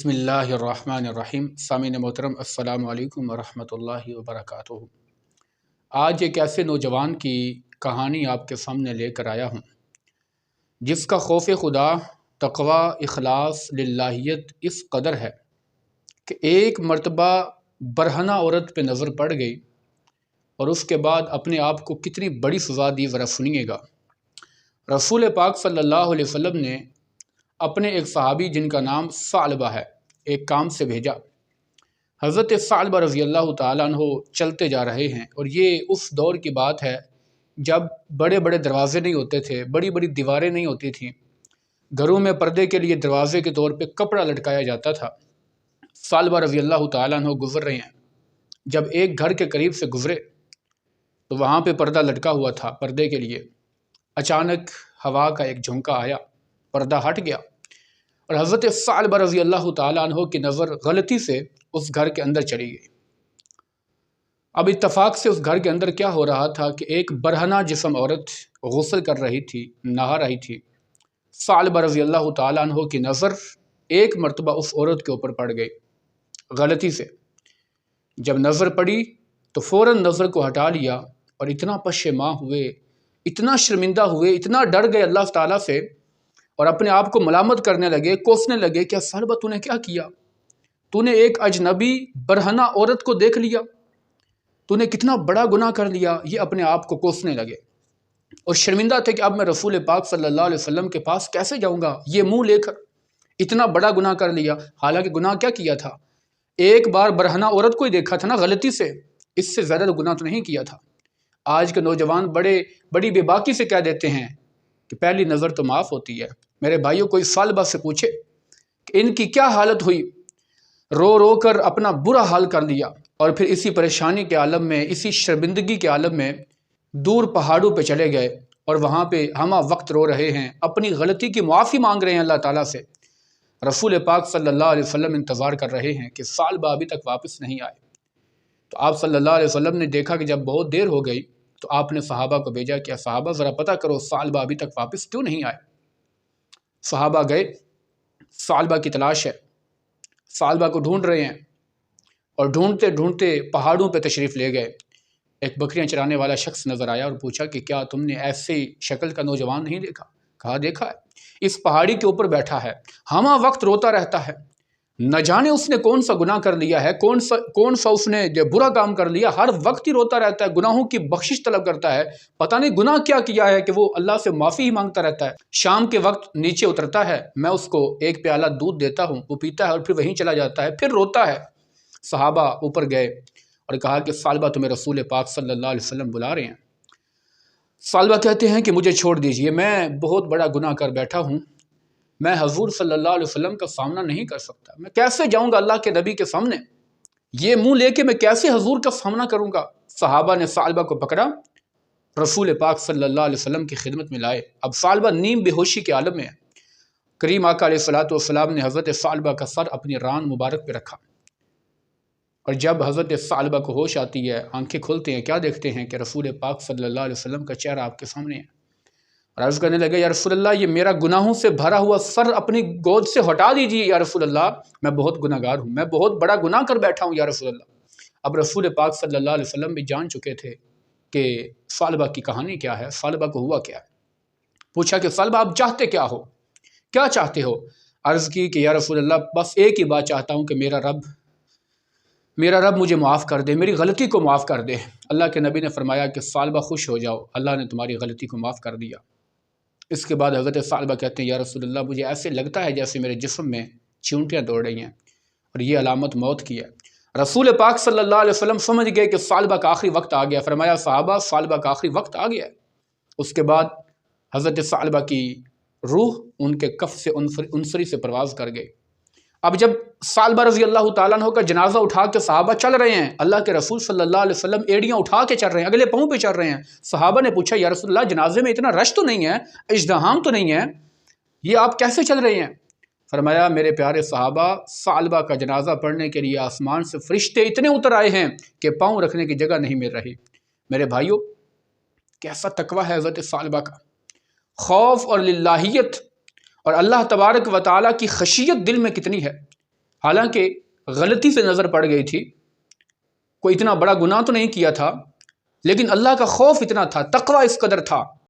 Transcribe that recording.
बिस्मिल्लाहिर्रहमानिर्रहीम। सामीन मोहतरम, अस्सलामु अलैकुम वरहमतुल्लाहि वबरकातुहू। आज एक ऐसे नौजवान की कहानी आपके सामने लेकर आया हूँ जिसका खौफ खुदा, तक़वा, इखलास, लिल्लाहियत इस कदर है कि एक मर्तबा बरहना औरत पे नज़र पड़ गई और उसके बाद अपने आप को कितनी बड़ी सज़ा दी, ज़रा सुनिएगा। रसूल पाक सल्लल्लाहु अलैहि वसल्लम ने अपने एक सहाबी जिनका नाम सालबा है, एक काम से भेजा। हज़रत सालबा रज़ी अल्लाह ताला अन्हो चलते जा रहे हैं और ये उस दौर की बात है जब बड़े बड़े दरवाज़े नहीं होते थे, बड़ी बड़ी दीवारें नहीं होती थीं। घरों में पर्दे के लिए दरवाज़े के तौर पे कपड़ा लटकाया जाता था। सालबा रज़ी अल्लाह ताला अन्हो गुज़र रहे हैं। जब एक घर के करीब से गुज़रे तो वहाँ पे पर्दा लटका हुआ था पर्दे के लिए। अचानक हवा का एक झोंका आया, पर्दा हट गया और हज़रत सालबा रज़ी अल्लाह ताला अन्हो की नज़र गलती से उस घर के अंदर चली गई। अब इत्तफाक से उस घर के अंदर क्या हो रहा था कि एक बरहना जिस्म औरत गुस्ल कर रही थी, नहा रही थी। सालबा रज़ी अल्लाह ताला अन्हो की नज़र एक मर्तबा उस औरत के ऊपर पड़ गई गलती से। जब नज़र पड़ी तो फ़ौरन नज़र को हटा लिया और इतना पशेमा हुए, इतना शर्मिंदा हुए, इतना डर गए अल्लाह ताला से और अपने आप को मलामत करने लगे, कोसने लगे, क्या सालबा तूने क्या किया? तूने एक अजनबी बरहना औरत को देख लिया, तूने कितना बड़ा गुनाह कर लिया। ये अपने आप को कोसने लगे और शर्मिंदा थे कि अब मैं रसूल पाक सल्लल्लाहु अलैहि वसल्लम के पास कैसे जाऊंगा ये मुंह लेकर, इतना बड़ा गुनाह कर लिया। हालांकि गुनाह क्या किया था, एक बार बरहना औरत को ही देखा था ना गलती से, इससे ज़्यादा गुनाह तो नहीं किया था। आज के नौजवान बड़ी बेबाकी से कह देते हैं कि पहली नज़र तो माफ़ होती है। मेरे भाइयों, कोई सालबा से पूछे कि इनकी क्या हालत हुई, रो रो कर अपना बुरा हाल कर लिया और फिर इसी परेशानी के आलम में, इसी शर्मिंदगी के आलम में दूर पहाड़ों पे चले गए और वहाँ पे हमा वक्त रो रहे हैं, अपनी गलती की मुआफ़ी मांग रहे हैं अल्लाह ताला से। रसूल पाक सल्लल्लाहु अलैहि वसल्लम इंतज़ार कर रहे हैं कि सालबा अभी तक वापस नहीं आए। तो आप सल्लल्लाहु अलैहि वसल्लम ने देखा कि जब बहुत देर हो गई तो आपने सहाबा को भेजा कि सहाबा ज़रा पता करो सालबा अभी तक वापस क्यों नहीं आए। सहाबा गए, सालबा की तलाश है, सालबा को ढूंढ रहे हैं और ढूंढते ढूंढते पहाड़ों पे तशरीफ़ ले गए। एक बकरियां चराने वाला शख्स नज़र आया और पूछा कि क्या तुमने ऐसे शक्ल का नौजवान नहीं देखा? कहा देखा है, इस पहाड़ी के ऊपर बैठा है, हमा वक्त रोता रहता है, न जाने उसने कौन सा गुनाह कर लिया है, कौन सा उसने जो बुरा काम कर लिया, हर वक्त ही रोता रहता है, गुनाहों की बख्शिश तलब करता है, पता नहीं गुनाह क्या किया है कि वो अल्लाह से माफ़ी ही मांगता रहता है। शाम के वक्त नीचे उतरता है, मैं उसको एक प्याला दूध देता हूँ, वो पीता है और फिर वहीं चला जाता है, फिर रोता है। सहाबा ऊपर गए और कहा कि सालबा तुम्हें रसूल पाक सल्लल्लाहु अलैहि वसल्लम बुला रहे हैं। सालबा कहते हैं कि मुझे छोड़ दीजिए, मैं बहुत बड़ा गुनाह कर बैठा हूँ, मैं हजूर सल्लल्लाहु अलैहि वसल्लम का सामना नहीं कर सकता, मैं कैसे जाऊंगा अल्लाह के नबी के सामने, ये मुंह लेके मैं कैसे हजूर का सामना करूंगा। सहाबा ने सालबा को पकड़ा, रसूल पाक सल्लल्लाहु अलैहि वसल्लम की खिदमत में लाए। अब सालबा नीम बेहोशी के आलम में है। करीम आका अलैहिस्सलातु वस्सलाम ने हज़रत सालबा का सर अपनी रान मुबारक पे रखा और जब हज़रत सालबा को होश आती है, आंखें खोलते हैं, क्या देखते हैं कि रसूल पाक सल्लल्लाहु अलैहि वसल्लम का चेहरा आपके सामने है। और अर्ज़ करने लगे, या रसूल अल्लाह, ये मेरा गुनाहों से भरा हुआ सर अपनी गोद से हटा दीजिए या रसूल अल्लाह, मैं बहुत गुनाहगार हूँ, मैं बहुत बड़ा गुनाह कर बैठा हूँ या रसूल अल्लाह। अब रसूल पाक सल्लल्लाहु अलैहि वसल्लम भी जान चुके थे कि सालबा की कहानी क्या है, सालबा को हुआ क्या है। पूछा कि सालबा आप चाहते क्या हो, क्या चाहते हो? अर्ज़ की कि या रसूल अल्लाह, बस एक ही बात चाहता हूँ कि मेरा रब मुझे माफ़ कर दे, मेरी गलती को माफ़ कर दे। अल्लाह के नबी ने फरमाया कि सालबा खुश हो जाओ, अल्लाह ने तुम्हारी गलती को माफ़ कर दिया। इसके बाद हज़रत सालबा कहते हैं, या रसूल अल्लाह, मुझे ऐसे लगता है जैसे मेरे जिस्म में चींटियाँ दौड़ रही हैं और ये अलामत मौत की है। रसूल पाक सल्लल्लाहु अलैहि वसल्लम समझ गए कि सालबा का आखिरी वक्त आ गया। फरमाया, साहबा, सालबा का आखिरी वक्त आ गया है। उसके बाद हज़रत सालबा की रूह उनके कफ से उनसरी से परवाज़ कर गई। अब जब सालबा रज़ी अल्लाह ताला अन्हु का जनाजा उठा के सहाबा चल रहे हैं, अल्लाह के रसूल सल्लल्लाहु अलैहि वसल्लम एड़ियाँ उठा के चल रहे हैं, अगले पाँव पे चल रहे हैं। सहाबा ने पूछा, या रसूल अल्लाह, जनाजे में इतना रश तो नहीं है, इज़्दिहाम तो नहीं है, ये आप कैसे चल रहे हैं? फरमाया, मेरे प्यारे सहाबा, सालबा का जनाजा पढ़ने के लिए आसमान से फरिश्ते इतने उतर आए हैं कि पाँव रखने की जगह नहीं मिल रही। मेरे भाइयों, कैसा तकवा है हज़रत सालबा का, खौफ और लिल्लाहियत और अल्लाह तबारक व तआला की खशियत दिल में कितनी है। حالانکہ غلطی سے نظر پڑ گئی تھی، کوئی اتنا بڑا گناہ تو نہیں کیا تھا، لیکن اللہ کا خوف اتنا تھا، تقوی اس قدر تھا